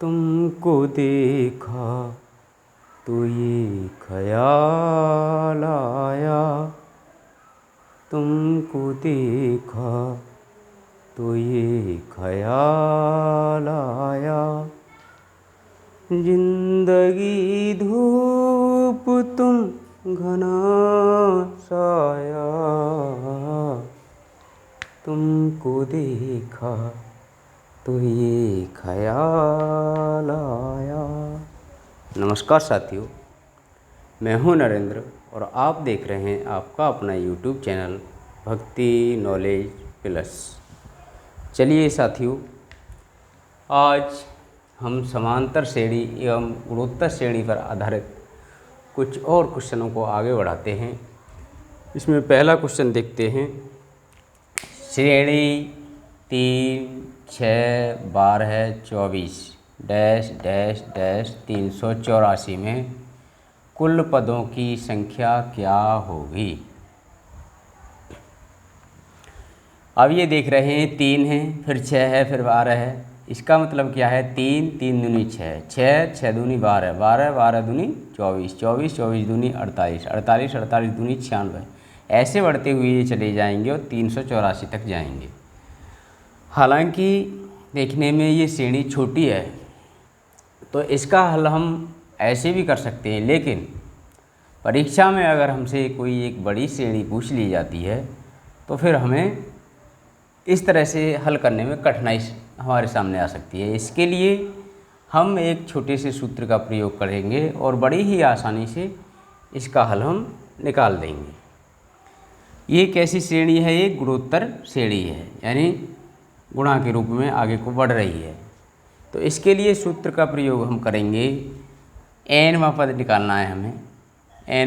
तुमको देखा तो ये ख्याल आया, तुमको देखा तो ये ख्याल आया, जिंदगी धूप तुम घना साया, तुमको देखा तो ये ख्याल आया। नमस्कार साथियों, मैं हूं नरेंद्र और आप देख रहे हैं आपका अपना YouTube चैनल भक्ति नॉलेज प्लस। चलिए साथियों, आज हम समांतर श्रेणी एवं गुणोत्तर श्रेणी पर आधारित कुछ और क्वेश्चनों को आगे बढ़ाते हैं। इसमें पहला क्वेश्चन देखते हैं। श्रेणी 3, 6, 12, 24 डैश डैश डैश 384 में कुल पदों की संख्या क्या होगी। अब ये देख रहे हैं 3 है, फिर 6 है, फिर 12 है। इसका मतलब क्या है? 3, 3 दूनी 6, 6, 6 दूनी 12, 12, 12 दूनी 24, 24, 24 दूनी 48, 48, 48 दूनी 96। ऐसे बढ़ते हुए ये चले जाएंगे और 384 तक जाएंगे। हालांकि देखने में ये श्रेणी छोटी है तो इसका हल हम ऐसे भी कर सकते हैं, लेकिन परीक्षा में अगर हमसे कोई एक बड़ी श्रेणी पूछ ली जाती है तो फिर हमें इस तरह से हल करने में कठिनाई हमारे सामने आ सकती है। इसके लिए हम एक छोटे से सूत्र का प्रयोग करेंगे और बड़ी ही आसानी से इसका हल हम निकाल देंगे। ये कैसी श्रेणी है? ये गुणोत्तर श्रेणी है, यानी गुणा के रूप में आगे को बढ़ रही है। तो इसके लिए सूत्र का प्रयोग हम करेंगे। nवां पद निकालना है हमें।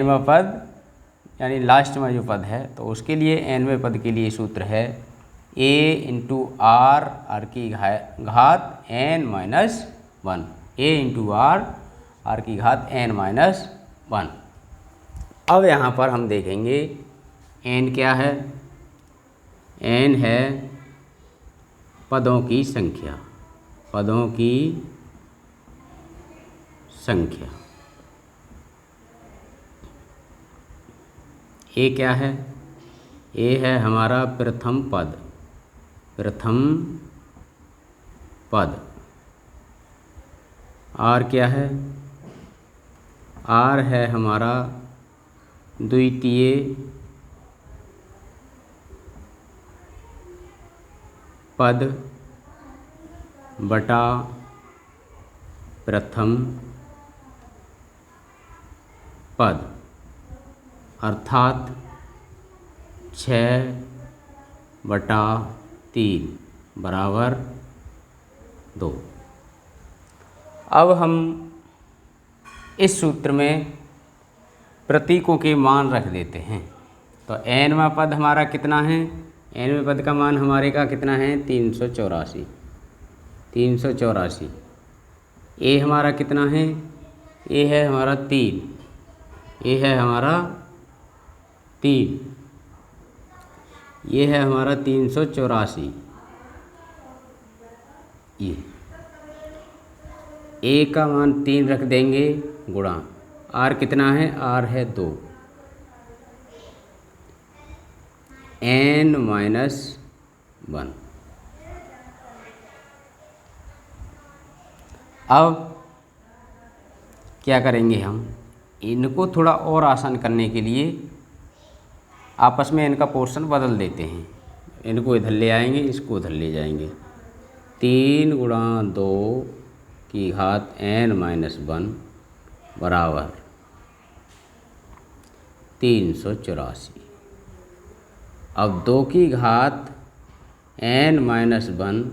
nवां पद यानी लास्ट में जो पद है, तो उसके लिए nवें पद के लिए सूत्र है a इंटू आर, आर की घात n-1, a इंटू आर की घात n-1। अब यहाँ पर हम देखेंगे n क्या है। n है पदों की संख्या, पदों की संख्या। ए क्या है? ए है हमारा प्रथम पद, प्रथम पद। आर क्या है? आर है हमारा द्वितीय पद बटा प्रथम पद, अर्थात 6/3 बराबर 2। अब हम इस सूत्र में प्रतीकों के मान रख देते हैं। तो nवां पद हमारा कितना है? nवें पद का मान हमारे का कितना है? 384। 384। ए हमारा कितना है? ए है हमारा 3। ए है हमारा 3। ये है हमारा 384। ये ए का मान 3 रख देंगे गुणा आर कितना है? आर है 2, n-1। अब क्या करेंगे हम? इनको थोड़ा और आसान करने के लिए आपस में इनका पोर्शन बदल देते हैं। इनको इधर ले आएंगे, इसको उधर ले जाएंगे। 3 गुणा 2 की घात n-1 बराबर 384। अब 2 की घात n-1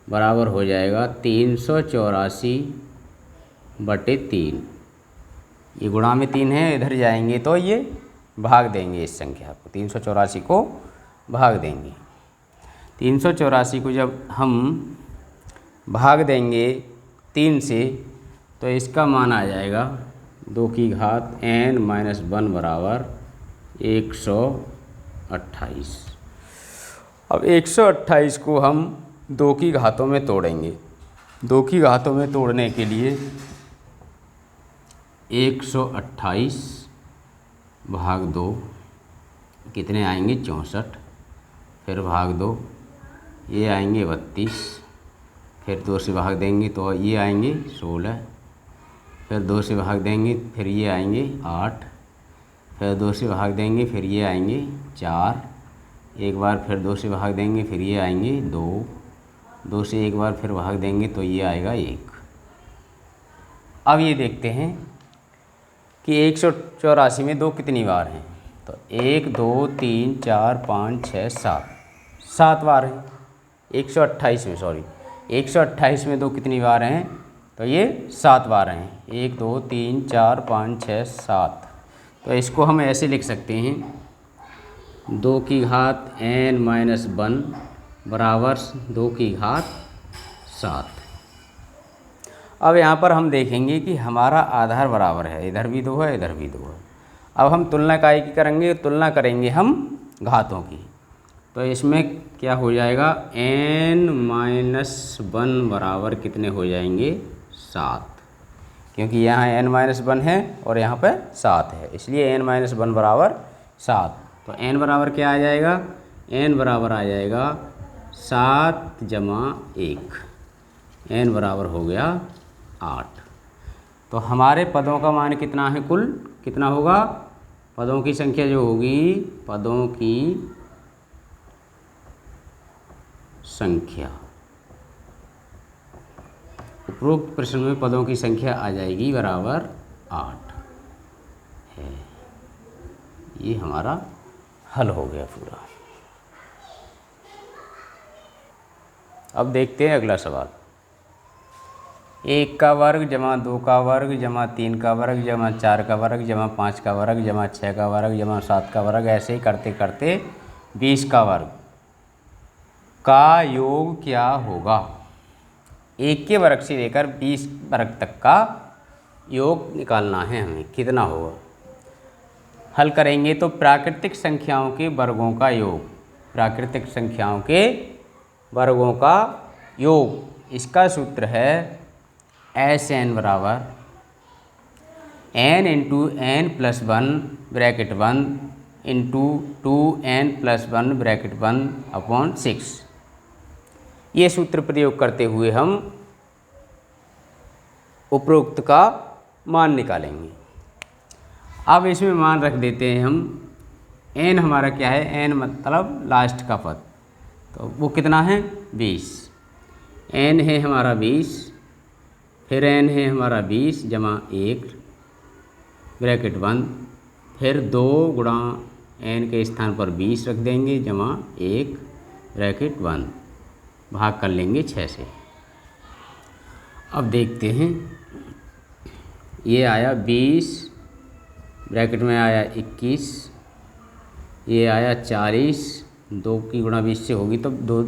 बराबर हो जाएगा 384/3। ये गुणा में 3 है, इधर जाएंगे तो ये भाग देंगे इस संख्या को, 384 को भाग देंगे। 384 को जब हम भाग देंगे 3 से तो इसका मान आ जाएगा 2 की घात n-1 बराबर 128। अब 128 को हम 2 की घातों में तोड़ेंगे दो की घातों में तोड़ने के लिए 128 भाग 2 कितने आएंगे 64, फिर भाग 2 ये आएंगे 32, फिर 2 से भाग देंगे तो ये आएंगे 16, फिर 2 से भाग देंगे फिर ये आएंगे 8, फिर 2 से भाग देंगे फिर ये आएंगे 4, एक बार फिर 2 से भाग देंगे फिर ये आएंगे 2, 2 से एक बार फिर भाग देंगे तो ये आएगा 1। अब ये देखते हैं कि 184 में 2 कितनी बार हैं, तो 1 2 3 4 5 6 7, 7 बार हैं। 128 में 128 में 2 कितनी बार हैं, तो ये 7 बार हैं। 1 2 3 4 5 6 7, तो इसको हम ऐसे लिख सकते हैं 2 की घात n-1 बराबर 2 की घात 7। अब यहाँ पर हम देखेंगे कि हमारा आधार बराबर है, इधर भी 2 है इधर भी 2 है। अब हम तुलना काय की करेंगे, तुलना करेंगे हम घातों की। तो इसमें क्या हो जाएगा n-1 बराबर कितने हो जाएंगे 7, क्योंकि यहाँ n-1 है और यहाँ पर 7 है, इसलिए n-1 बराबर 7। तो n बराबर क्या आ जाएगा, n बराबर आ जाएगा 7 जमा 1, n बराबर हो गया 8। तो हमारे पदों का मान कितना है, कुल कितना होगा, पदों की संख्या जो होगी, पदों की संख्या, उपरोक्त प्रश्न में पदों की संख्या आ जाएगी बराबर 8 है। ये हमारा हल हो गया पूरा। अब देखते हैं अगला सवाल। 1 का वर्ग जमा 2 का वर्ग जमा 3 का वर्ग जमा 4 का वर्ग जमा 5 का वर्ग जमा 6 का वर्ग जमा 7 का वर्ग, ऐसे ही करते करते 20 का वर्ग का योग क्या होगा। 1 के वर्ग से लेकर 20 वर्ग तक का योग निकालना है हमें, कितना होगा। हल करेंगे तो प्राकृतिक संख्याओं के वर्गों का योग, प्राकृतिक संख्याओं के वर्गों का योग, इसका सूत्र है Sn बराबर n into n plus 1 bracket 1 into 2n plus 1 bracket 1 upon 6। ये सूत्र प्रयोग करते हुए हम उपरोक्त का मान निकालेंगे। अब इसमें मान रख देते हैं हम, n हमारा क्या है, n मतलब लास्ट का पद, तो वो कितना है 20, n है हमारा 20, फिर n है हमारा 20 जमा 1 ब्रैकेट 1, फिर 2 गुणा n के स्थान पर 20 रख देंगे जमा 1 ब्रैकेट 1, भाग कर लेंगे 6 से। अब देखते हैं, ये आया 20 ब्रैकेट में आया 21, ये आया 40, 2 की गुणा 20 से होगी तो 2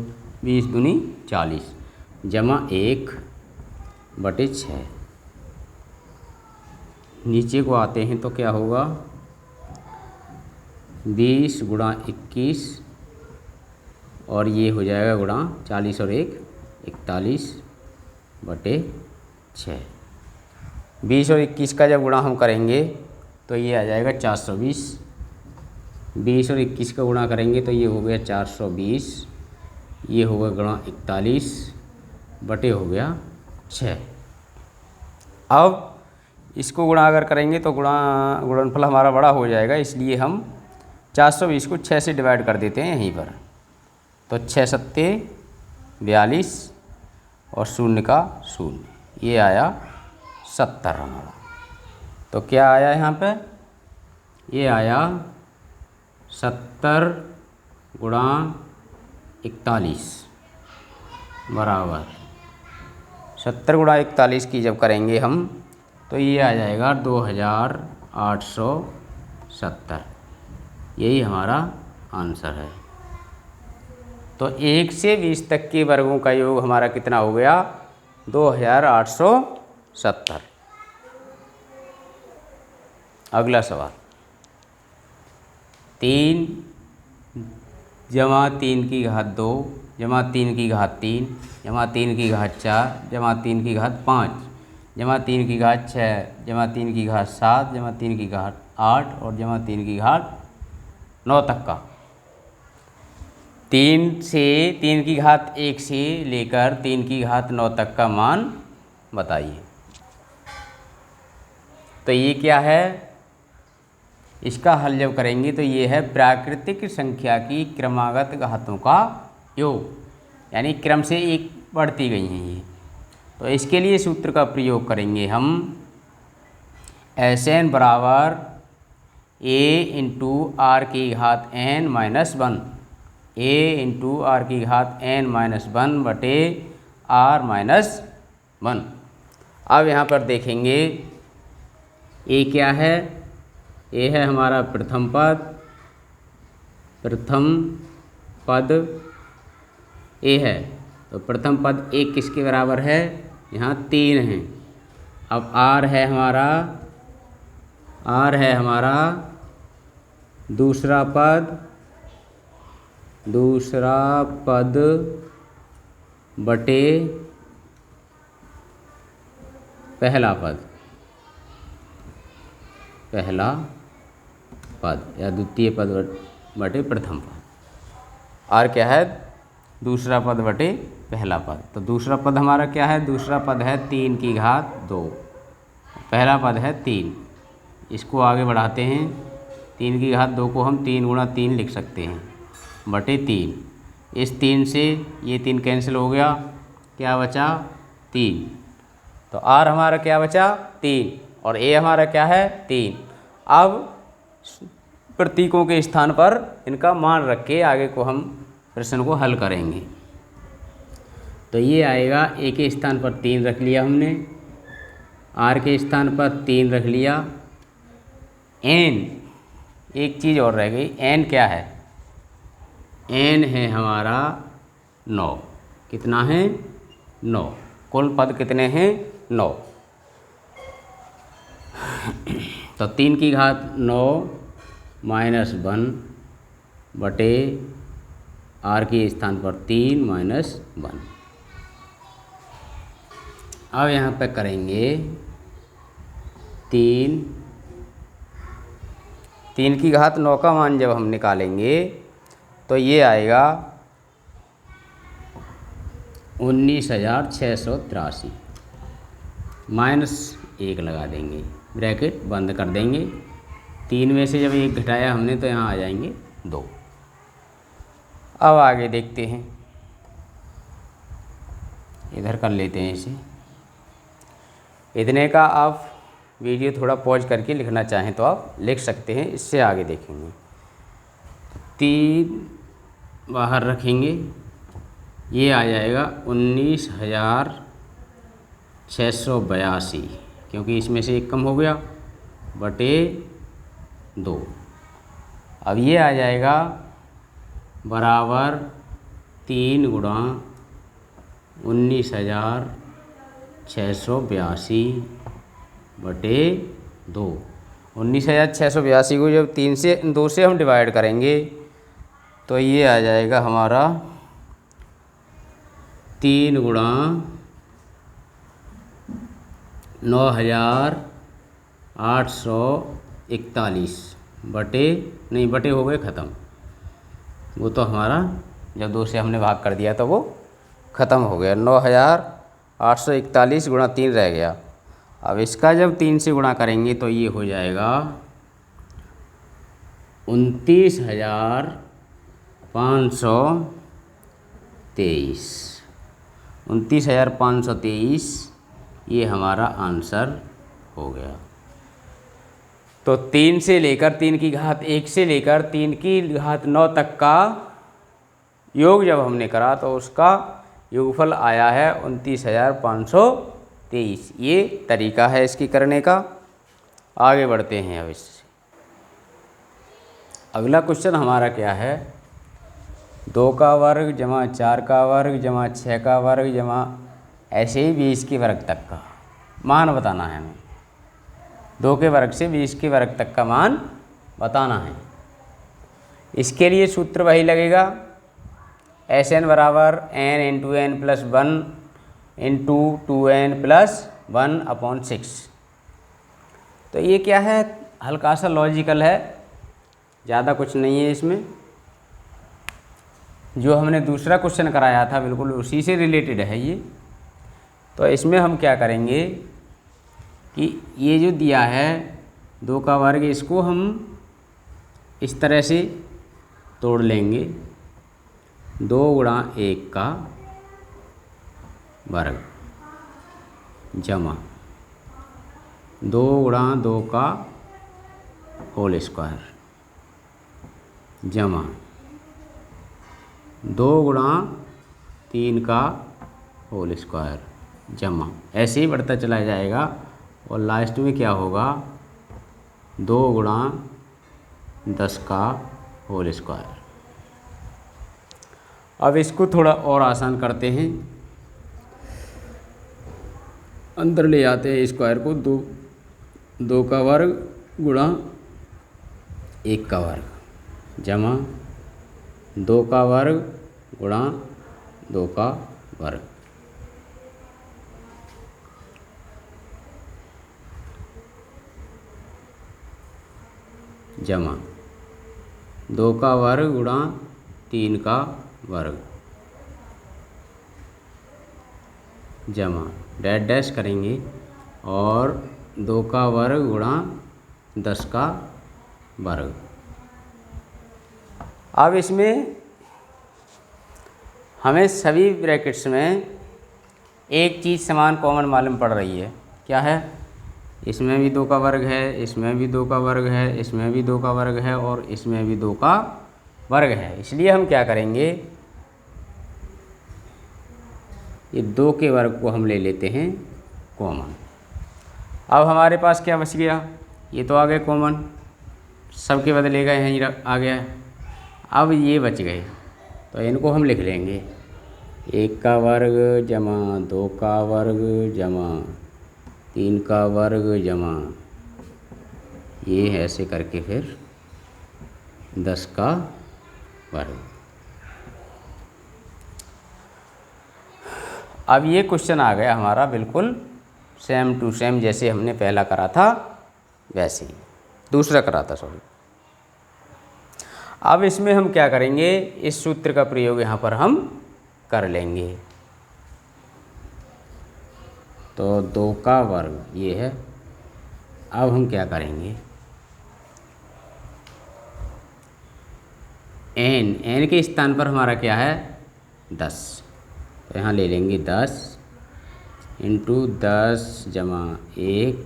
20 दूनी 40 जमा 1 बटे 6। नीचे को आते हैं तो क्या होगा 20 गुणा 21 और ये हो जाएगा गुणा 40 और 1 41 बटे 6। 20 और 21 का जब गुणा हम करेंगे तो ये आ जाएगा 420, 20 और 21 का गुणा करेंगे तो ये हो गया 420, ये हो गया गुणा 41 बटे हो गया 6। अब इसको गुणा अगर करेंगे तो गुणनफल हमारा बड़ा हो जाएगा, इसलिए हम 420 को 6 से डिवाइड कर देते हैं यहीं पर। तो 6 सत्ते 42 और 0 का 0, ये आया 70 हमारा। तो क्या आया यहाँ पे, ये आया 70 गुणा 41 बराबर 70 गुणा 41 की जब करेंगे हम तो ये आ जाएगा 2870। यही हमारा आंसर है। तो 1 से 20 तक के वर्गों का योग हमारा कितना हो गया 2870। अगला सवाल, 3 जमा 3 की घात 2 जमा 3 की घात 3 जमा 3 की घात 4 जमा 3 की घात 5 जमा 3 की घात 6 जमा 3 की घात 7 जमा 3 की घात 8 और जमा 3 की घात 9 तक का। 3 से 3 की घात 1 से लेकर 3 की घात 9 तक का मान बताइए। तो ये क्या है, इसका हल जब करेंगे तो ये है प्राकृतिक संख्या की क्रमागत घातों का योग, यानी क्रम से एक बढ़ती गई हैं ये। तो इसके लिए सूत्र का प्रयोग करेंगे हम, Sn बराबर a इंटू आर की घात n minus 1, a into r की घात n माइनस 1 बटे r माइनस 1। अब यहाँ पर देखेंगे a क्या है, a है हमारा प्रथम पद a है। तो प्रथम पद 1 किसके बराबर है, यहाँ 3 है। अब r है हमारा दूसरा पद बटे पहला पद या द्वितीय पद बटे प्रथम पद। और क्या है, दूसरा पद बटे पहला पद। तो दूसरा पद हमारा क्या है, दूसरा पद है 3 की घात 2, पहला पद है 3। इसको आगे बढ़ाते हैं, 3 की घात 2 को हम 3 गुणा 3 लिख सकते हैं बटे 3। इस 3 से ये 3 कैंसिल हो गया, क्या बचा 3। तो r हमारा क्या बचा 3 और a हमारा क्या है 3। अब प्रतीकों के स्थान पर इनका मान रख के आगे को हम प्रश्न को हल करेंगे। तो ये आएगा a के स्थान पर 3 रख लिया हमने, r के स्थान पर 3 रख लिया, n एक चीज़ और रह गई, n क्या है, n है हमारा 9। कितना है 9, कुल पद कितने हैं 9। तो 3 की घात 9 माइनस 1 बटे r के स्थान पर 3 माइनस 1। अब यहाँ पे करेंगे 3 की घात 9 का मान जब हम निकालेंगे तो ये आएगा 19,683 माइनस 1 लगा देंगे, ब्रैकेट बंद कर देंगे। 3 में से जब 1 घटाया हमने तो यहाँ आ जाएंगे 2। अब आगे देखते हैं, इधर कर लेते हैं इसे। इतने का आप वीडियो थोड़ा पॉज करके लिखना चाहें तो आप लिख सकते हैं, इससे आगे देखेंगे। 3 बाहर रखेंगे, ये आ जाएगा 19,682, क्योंकि इसमें से 1 कम हो गया बटे 2। अब ये आ जाएगा बराबर 3 गुणा 19,682 बटे 2। 19,682 को जब 2 से हम डिवाइड करेंगे तो ये आ जाएगा हमारा 3 गुणा 9,841 बटे हो गए ख़त्म। वो तो हमारा जब 2 से हमने भाग कर दिया तो वो ख़त्म हो गया। 9,841 गुणा 3 रह गया। अब इसका जब 3 से गुणा करेंगे तो ये हो जाएगा 29,523। 29,523 ये हमारा आंसर हो गया। तो 3 से लेकर 3 की घात 1 से लेकर 3 की घात 9 तक का योग जब हमने करा तो उसका योगफल आया है 29,523। ये तरीका है इसकी करने का। आगे बढ़ते हैं अब इससे। अगला क्वेश्चन हमारा क्या है, 2 का वर्ग जमा 4 का वर्ग जमा 6 का वर्ग जमा ऐसे ही 20 के वर्ग तक का मान बताना है हमें। 2 के वर्ग से 20 के वर्ग तक का मान बताना है। इसके लिए सूत्र वही लगेगा, एस एन बराबर n into n plus one into 2n plus 1/6। तो ये क्या है, हल्का सा लॉजिकल है, ज़्यादा कुछ नहीं है इसमें। जो हमने दूसरा क्वेश्चन कराया था बिल्कुल उसी से रिलेटेड है ये। तो इसमें हम क्या करेंगे कि ये जो दिया है 2 का वर्ग, इसको हम इस तरह से तोड़ लेंगे, 2 गुणा 1 का वर्ग जमा 2 गुणा 2 का होल स्क्वायर जमा 2 गुणा 3 का होल स्क्वायर जमा, ऐसे ही बढ़ता चला जाएगा और लास्ट में क्या होगा 2 गुणा 10 का होल स्क्वायर। अब इसको थोड़ा और आसान करते हैं, अंदर ले आते हैं स्क्वायर को, 2 का वर्ग गुणा 1 का वर्ग जमा 2 का वर्ग गुणा 2 का वर्ग जमा 2 का वर्ग गुणा 3 का वर्ग जमा डैश डैश करेंगे और 2 का वर्ग गुणा 10 का वर्ग। अब इसमें हमें सभी ब्रैकेट्स में एक चीज़ समान कॉमन मालूम पड़ रही है, क्या है, इसमें भी 2 का वर्ग है, इसमें भी 2 का वर्ग है, इसमें भी 2 का वर्ग है और इसमें भी 2 का वर्ग है। इसलिए हम क्या करेंगे, ये 2 के वर्ग को हम ले लेते हैं कॉमन। अब हमारे पास क्या बच गया, ये तो आ गए कॉमन, सबके बदले गए हैं, ये आ गया। अब ये बच गए तो इनको हम लिख लेंगे 1 का वर्ग जमा 2 का वर्ग जमा 3 का वर्ग जमा ये है, ऐसे करके फिर 10 का वर्ग। अब ये क्वेश्चन आ गया हमारा बिल्कुल सेम टू सेम, जैसे हमने पहला करा था वैसे ही, दूसरा करा था सॉरी। अब इसमें हम क्या करेंगे, इस सूत्र का प्रयोग यहाँ पर हम कर लेंगे। तो 2 का वर्ग ये है, अब हम क्या करेंगे, n के स्थान पर हमारा क्या है 10, तो यहाँ ले लेंगे 10 इंटू 10 जमा 1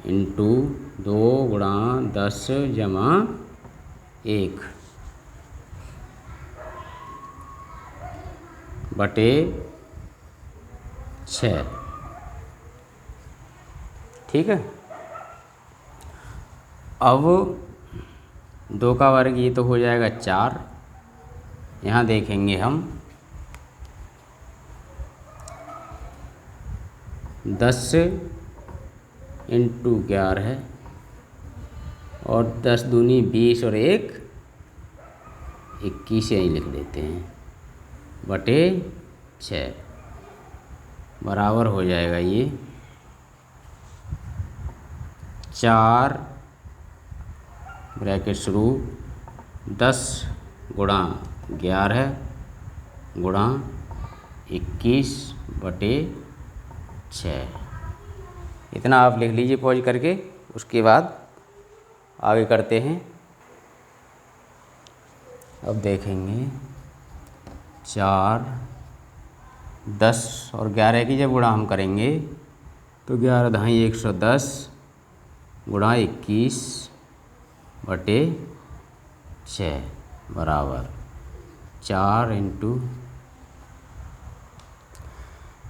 इंटू 2 गुणा 10 जमा 1 बटे 6। ठीक है। अब 2 का वर्ग ये तो हो जाएगा 4, यहाँ देखेंगे हम 10 इंटू 11 है और 10 दूनी 20 और 1 21 यहीं लिख देते हैं बटे 6 बराबर हो जाएगा ये 4 ब्रैकेट शुरू 10 गुणा 11 गुणा 21 बटे 6। इतना आप लिख लीजिए पॉज करके, उसके बाद आगे करते हैं। अब देखेंगे 4 10 और 11 की जब गुणा हम करेंगे तो 11 दहाई 110 गुणा 21 बटे 6 बराबर 4 इंटू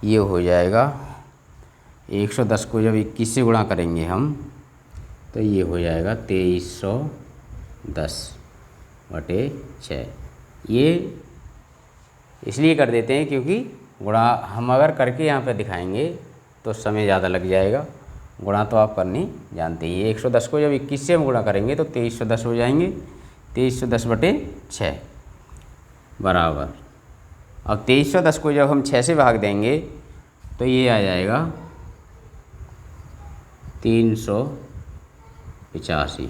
ये हो जाएगा 110 को जब 21 से गुणा करेंगे हम तो ये हो जाएगा 2310 बटे 6। ये इसलिए कर देते हैं क्योंकि गुणा हम अगर करके यहाँ पे दिखाएंगे तो समय ज़्यादा लग जाएगा, गुणा तो आप करनी जानते ही। 110 को जब 21 से हम गुणा करेंगे तो 2310 हो जाएंगे, 2310 बटे 6। बराबर। अब 2310 को जब हम 6 से भाग देंगे तो ये आ जाएगा 385।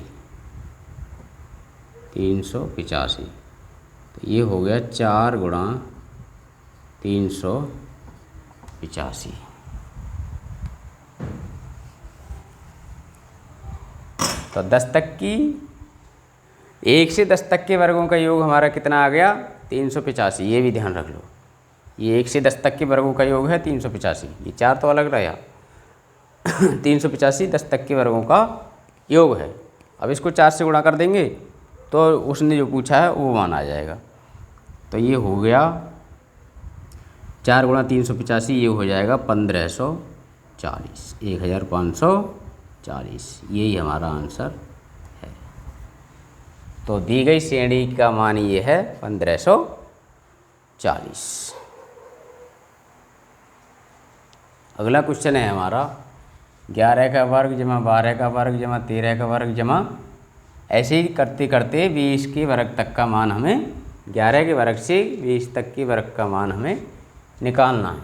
385 तो ये हो गया 4 गुणा 385। तो 10 तक की 1 से 10 तक के वर्गों का योग हमारा कितना आ गया 385। ये भी ध्यान रख लो, ये 1 से 10 तक के वर्गों का योग है 385। ये 4 तो अलग रहा 385 10 तक के वर्गों का योग है। अब इसको 4 से गुणा कर देंगे तो उसने जो पूछा है वो मान आ जाएगा। तो ये हो गया 4 गुणा 385, ये हो जाएगा 1540, 1540। यही हमारा आंसर है। तो दी गई श्रेणी का मान ये है 1540। अगला क्वेश्चन है हमारा 11 का वर्ग जमा 12 का वर्ग जमा 13 का वर्ग जमा, ऐसे ही करते करते 20 के वर्ग तक का मान हमें 11 के वर्ग से 20 तक के वर्ग का मान हमें निकालना है।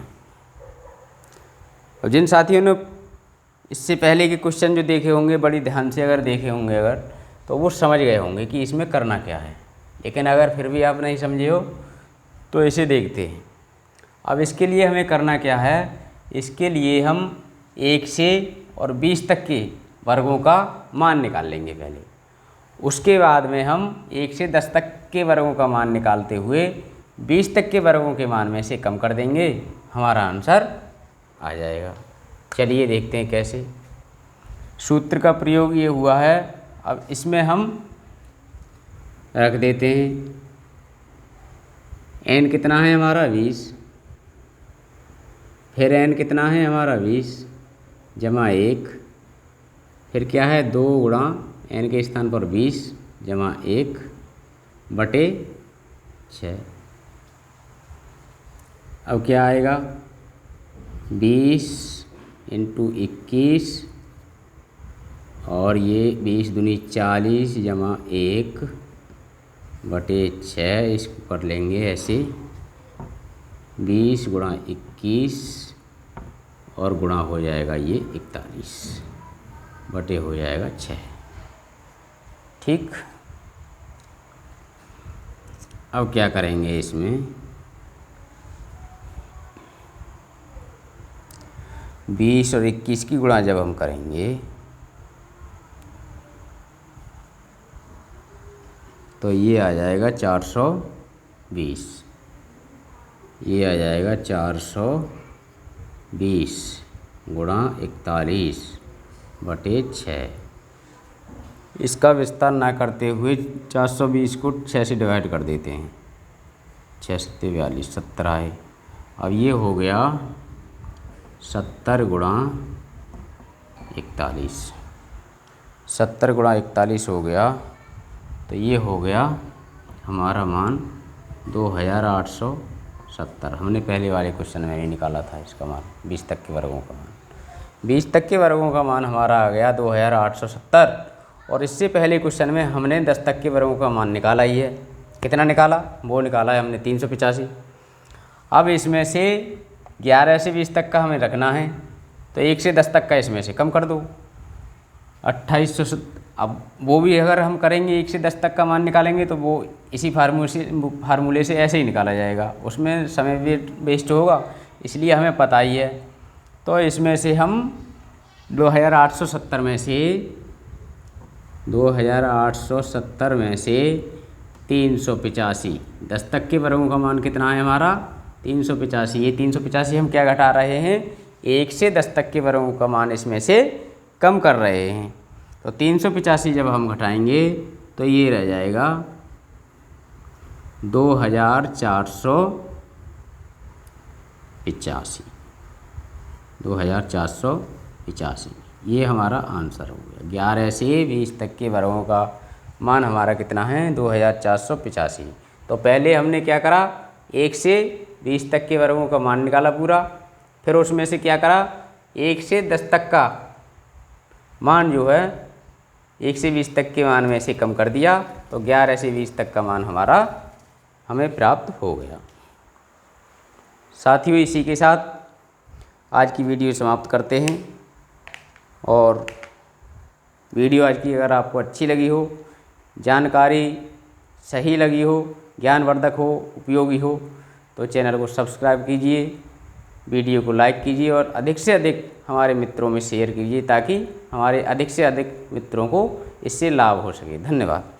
और जिन साथियों ने इससे पहले के क्वेश्चन जो देखे होंगे बड़ी ध्यान से अगर देखे होंगे अगर, तो वो समझ गए होंगे कि इसमें करना क्या है। लेकिन अगर फिर भी आप नहीं समझे हो तो इसे देखते हैं। अब इसके लिए हमें करना क्या है, इसके लिए हम 1 से और 20 तक के वर्गों का मान निकाल लेंगे पहले। उसके बाद में हम 1 से 10 तक के वर्गों का मान निकालते हुए 20 तक के वर्गों के मान में से कम कर देंगे, हमारा आंसर आ जाएगा। चलिए देखते हैं कैसे। सूत्र का प्रयोग ये हुआ है। अब इसमें हम रख देते हैं n कितना है हमारा 20, फिर n कितना है हमारा 20 जमा 1, फिर क्या है 2 गुणा n के स्थान पर 20 जमा 1 बटे 6। अब क्या आएगा 20 इंटू 21 और ये 20 दूनी 40 जमा 1 बटे 6। इसको कर लेंगे ऐसे 20 गुणा 21 और गुणा हो जाएगा ये 41 बटे हो जाएगा 6। ठीक। अब क्या करेंगे इसमें 20 और 21 की गुणा जब हम करेंगे तो ये आ जाएगा 420। ये आ जाएगा 420 गुणा 41 बटे 6। इसका विस्तार ना करते हुए 420 को 6 से डिवाइड कर देते हैं। 6 सत्ते 42 70 है। अब ये हो गया 70 गुणा 41। 70 गुणा 41 हो गया तो ये हो गया हमारा मान 2870। हमने पहले वाले क्वेश्चन में ही निकाला था इसका मान 20 तक के वर्गों का मान। 20 तक के वर्गों का मान हमारा आ गया 2870। और इससे पहले क्वेश्चन में हमने 10 तक के वर्गों का मान निकाला ही है। कितना निकाला, वो निकाला है हमने 385। अब इसमें से 11 से 20 तक का हमें रखना है तो 1 से 10 तक का इसमें से कम कर दो 2800। अब वो भी अगर हम करेंगे 1 से 10 तक का मान निकालेंगे तो वो इसी फार्मूले से ऐसे ही निकाला जाएगा, उसमें समय भी वेस्ट होगा, इसलिए हमें पता ही है। तो इसमें से हम 2870 में से 385 10 तक के वर्गों का मान कितना है हमारा 385। ये 385 हम क्या घटा रहे हैं 1 से 10 तक के वर्गों का मान इसमें से कम कर रहे हैं। तो 385 जब हम घटाएंगे तो ये रह जाएगा 2485। 2485 ये हमारा आंसर हो गया। 11 से 20 तक के वर्गों का मान हमारा कितना है 2485। तो पहले हमने क्या करा 1 से 20 तक के वर्गों का मान निकाला पूरा, फिर उसमें से क्या करा 1 से 10 तक का मान जो है 1 से 20 तक के मान में से कम कर दिया, तो 11 से 20 तक का मान हमारा हमें प्राप्त हो गया। साथियों, इसी के साथ आज की वीडियो समाप्त करते हैं। और वीडियो आज की अगर आपको अच्छी लगी हो, जानकारी सही लगी हो, ज्ञानवर्धक हो, उपयोगी हो, तो चैनल को सब्सक्राइब कीजिए, वीडियो को लाइक कीजिए और अधिक से अधिक हमारे मित्रों में शेयर कीजिए ताकि हमारे अधिक से अधिक मित्रों को इससे लाभ हो सके। धन्यवाद।